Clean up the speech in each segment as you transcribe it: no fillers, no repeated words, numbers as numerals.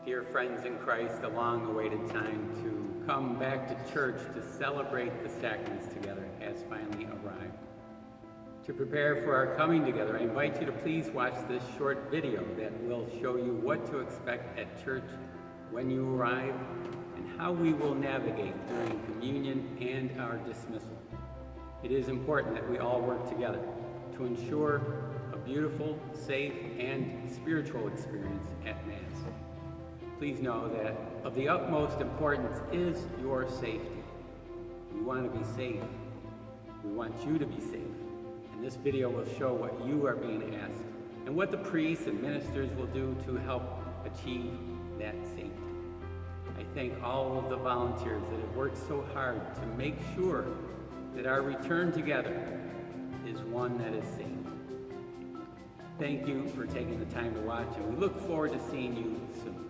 Dear friends in Christ, the long-awaited time to come back to church to celebrate the sacraments together has finally arrived. To prepare for our coming together, I invite you to please watch this short video that will show you what to expect at church when you arrive and how we will navigate during communion and our dismissal. It is important that we all work together to ensure a beautiful, safe, and spiritual experience at Mass. Please know that of the utmost importance is your safety. We want to be safe. We want you to be safe. And this video will show what you are being asked and what the priests and ministers will do to help achieve that safety. I thank all of the volunteers that have worked so hard to make sure that our return together is one that is safe. Thank you for taking the time to watch, and we look forward to seeing you soon.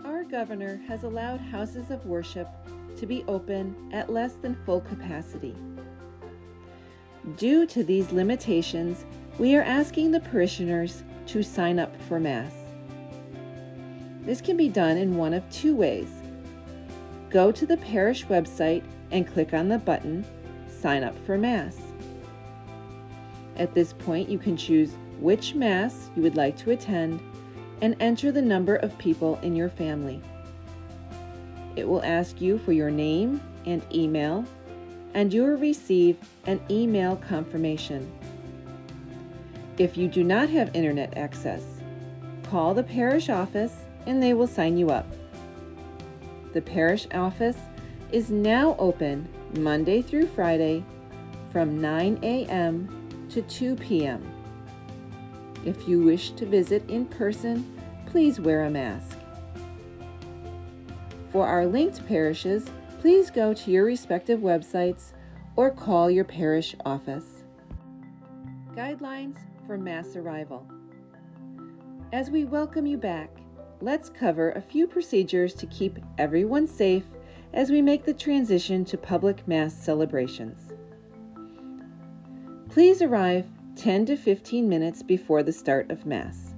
Our governor has allowed houses of worship to be open at less than full capacity. Due to these limitations, we are asking the parishioners to sign up for Mass. This can be done in one of two ways. Go to the parish website and click on the button, Sign Up for Mass. At this point, you can choose which Mass you would like to attend and enter the number of people in your family. It will ask you for your name and email, and you will receive an email confirmation. If you do not have internet access, call the parish office and they will sign you up. The parish office is now open Monday through Friday from 9 a.m. to 2 p.m. If you wish to visit in person, please wear a mask. For our linked parishes, please go to your respective websites or call your parish office. Guidelines for Mass arrival. As we welcome you back, let's cover a few procedures to keep everyone safe as we make the transition to public Mass celebrations. Please arrive 10 to 15 minutes before the start of Mass.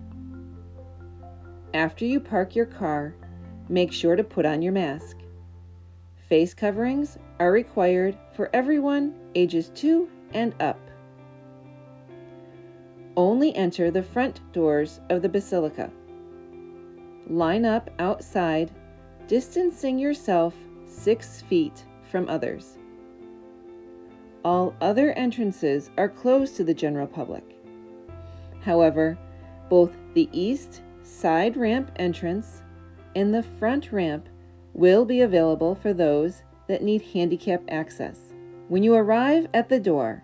After you park your car, make sure to put on your mask. Face coverings are required for everyone ages 2 and up. Only enter the front doors of the Basilica. Line up outside, distancing yourself 6 feet from others. All other entrances are closed to the general public. However, both the east side ramp entrance and the front ramp will be available for those that need handicap access. When you arrive at the door,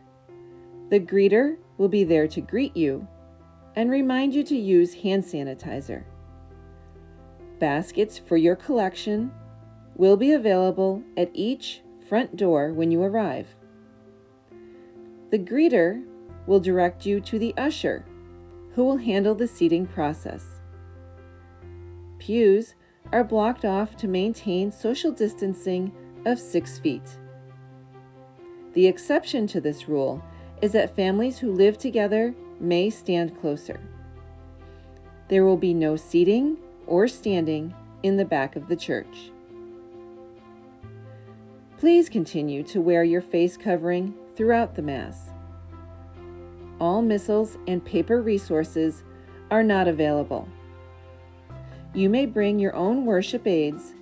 the greeter will be there to greet you and remind you to use hand sanitizer. Baskets for your collection will be available at each front door when you arrive. The greeter will direct you to the usher, who will handle the seating process. Pews are blocked off to maintain social distancing of 6 feet. The exception to this rule is that families who live together may stand closer. There will be no seating or standing in the back of the church. Please continue to wear your face covering throughout the Mass. All missals and paper resources are not available. You may bring your own worship aids,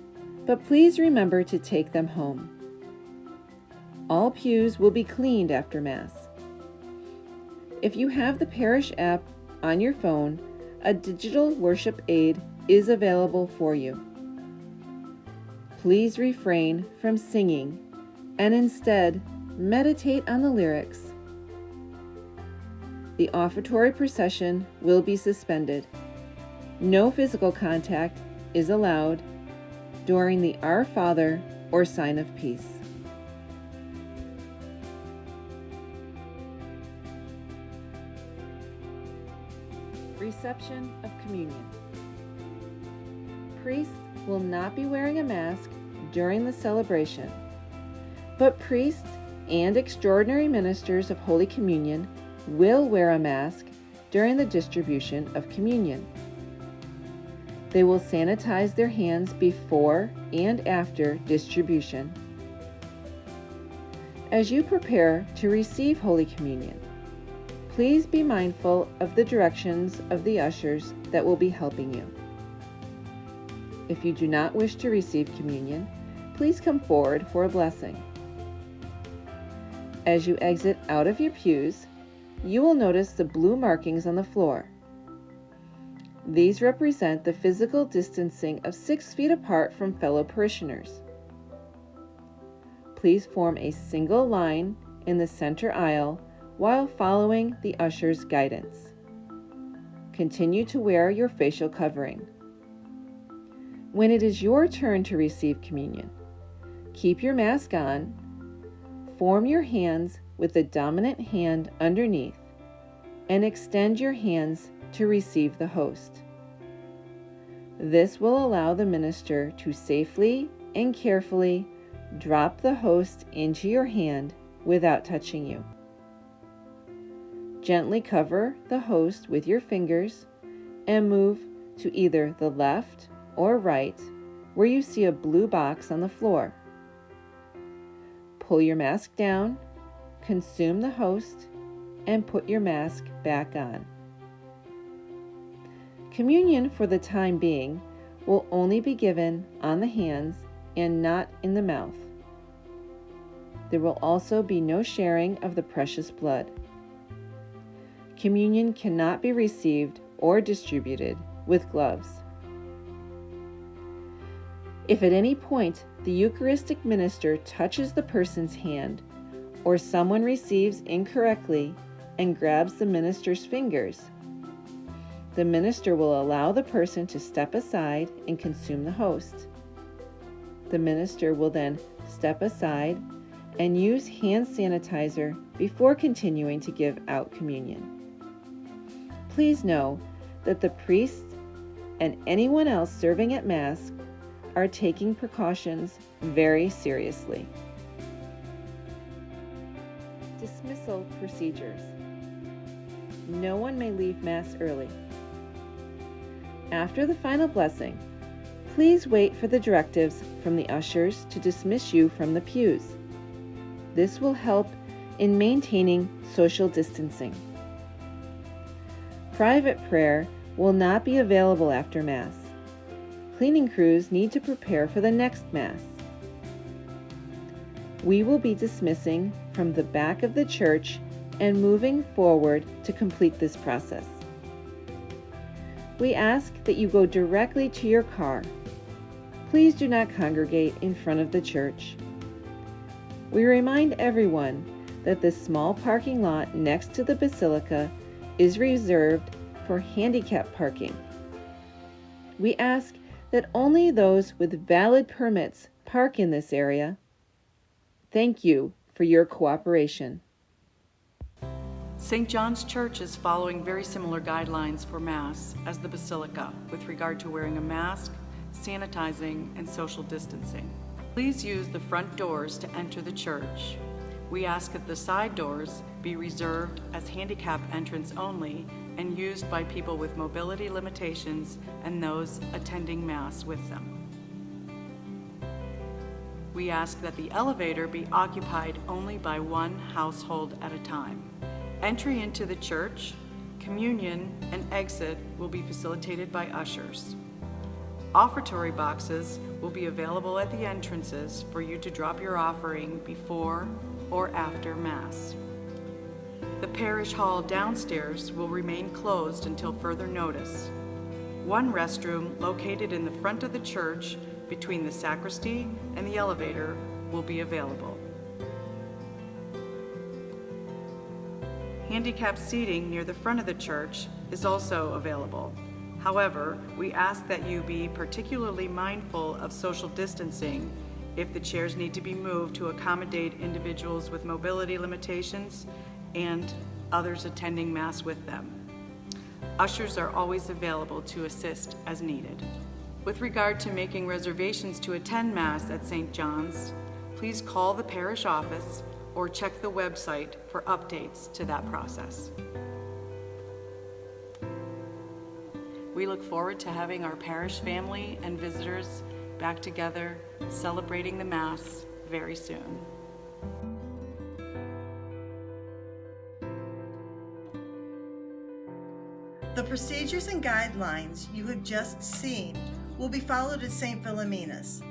but please remember to take them home. All pews will be cleaned after Mass. If you have the parish app on your phone, a digital worship aid is available for you. Please refrain from singing and instead meditate on the lyrics. The offertory procession will be suspended. No physical contact is allowed during the Our Father or sign of peace. Reception of communion. Priests will not be wearing a mask during the celebration. but priests and extraordinary ministers of Holy Communion will wear a mask during the distribution of communion. They will sanitize their hands before and after distribution. As you prepare to receive Holy Communion, please be mindful of the directions of the ushers that will be helping you. If you do not wish to receive communion, please come forward for a blessing. As you exit out of your pews, you will notice the blue markings on the floor. These represent the physical distancing of 6 feet apart from fellow parishioners. Please form a single line in the center aisle while following the usher's guidance. Continue to wear your facial covering. When it is your turn to receive communion, keep your mask on, form your hands with the dominant hand underneath, and extend your hands to receive the host. This will allow the minister to safely and carefully drop the host into your hand without touching you. Gently cover the host with your fingers and move to either the left or right where you see a blue box on the floor. Pull your mask down, consume the host, and put your mask back on. Communion for the time being will only be given on the hands and not in the mouth. There will also be no sharing of the precious blood. Communion cannot be received or distributed with gloves. If at any point the Eucharistic minister touches the person's hand, or someone receives incorrectly and grabs the minister's fingers, the minister will allow the person to step aside and consume the host. The minister will then step aside and use hand sanitizer before continuing to give out communion. Please know that the priest and anyone else serving at Mass are taking precautions very seriously. Dismissal procedures. No one may leave Mass early. After the final blessing, please wait for the directives from the ushers to dismiss you from the pews. This will help in maintaining social distancing. Private prayer will not be available after Mass. Cleaning crews need to prepare for the next Mass. We will be dismissing from the back of the church and moving forward to complete this process. We ask that you go directly to your car. Please do not congregate in front of the church. We remind everyone that the small parking lot next to the Basilica is reserved for handicap parking. We ask that only those with valid permits park in this area. Thank you for your cooperation. St. John's Church is following very similar guidelines for Mass as the Basilica with regard to wearing a mask, sanitizing, and social distancing. Please use the front doors to enter the church. We ask that the side doors be reserved as handicap entrance only and used by people with mobility limitations and those attending Mass with them. We ask that the elevator be occupied only by one household at a time. Entry into the church, communion, and exit will be facilitated by ushers. Offertory boxes will be available at the entrances for you to drop your offering before or after Mass. The parish hall downstairs will remain closed until further notice. One restroom located in the front of the church between the sacristy and the elevator will be available. Handicap seating near the front of the church is also available. However, we ask that you be particularly mindful of social distancing if the chairs need to be moved to accommodate individuals with mobility limitations and others attending Mass with them. Ushers are always available to assist as needed. With regard to making reservations to attend Mass at St. John's, please call the parish office or check the website for updates to that process. We look forward to having our parish family and visitors back together celebrating the Mass very soon. The procedures and guidelines you have just seen will be followed at St. Philomena's.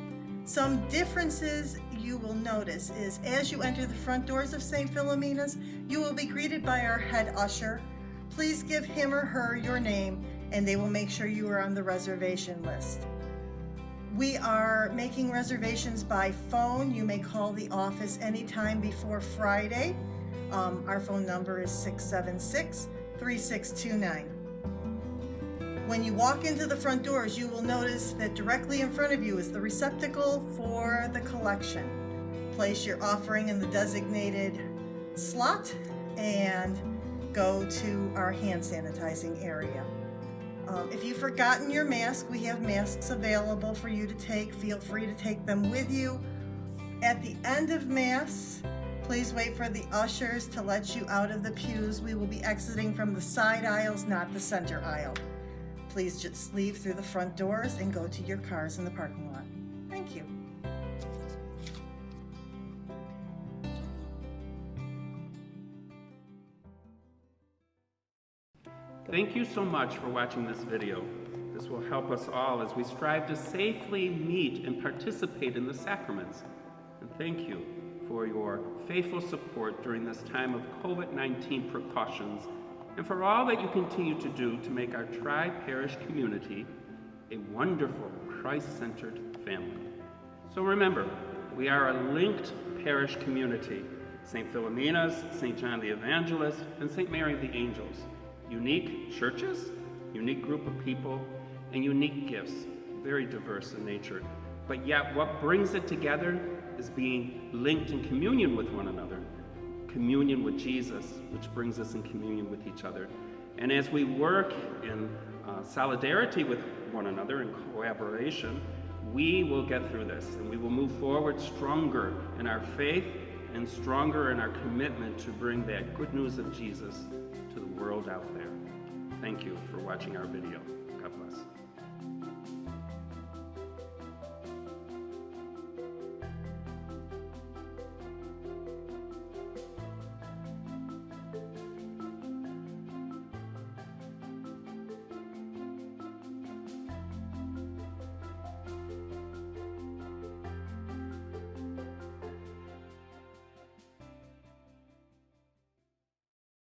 Some differences you will notice is as you enter the front doors of St. Philomena's, you will be greeted by our head usher. Please give him or her your name and they will make sure you are on the reservation list. We are making reservations by phone. You may call the office anytime before Friday. Our phone number is 676-3629. When you walk into the front doors, you will notice that directly in front of you is the receptacle for the collection. Place your offering in the designated slot and go to our hand sanitizing area. If you've forgotten your mask, we have masks available for you to take. Feel free to take them with you. At the end of Mass, please wait for the ushers to let you out of the pews. We will be exiting from the side aisles, not the center aisle. Please just leave through the front doors and go to your cars in the parking lot. Thank you. Thank you so much for watching this video. This will help us all as we strive to safely meet and participate in the sacraments. And thank you for your faithful support during this time of COVID-19 precautions and for all that you continue to do to make our tri-parish community a wonderful, Christ-centered family. So remember, we are a linked parish community. St. Philomena's, St. John the Evangelist, and St. Mary of the Angels. Unique churches, unique group of people, and unique gifts, very diverse in nature. But yet what brings it together is being linked in communion with one another, communion with Jesus, which brings us in communion with each other. And as we work in solidarity with one another, in collaboration, we will get through this, and we will move forward stronger in our faith and stronger in our commitment to bring that good news of Jesus to the world out there. Thank you for watching our video. God bless.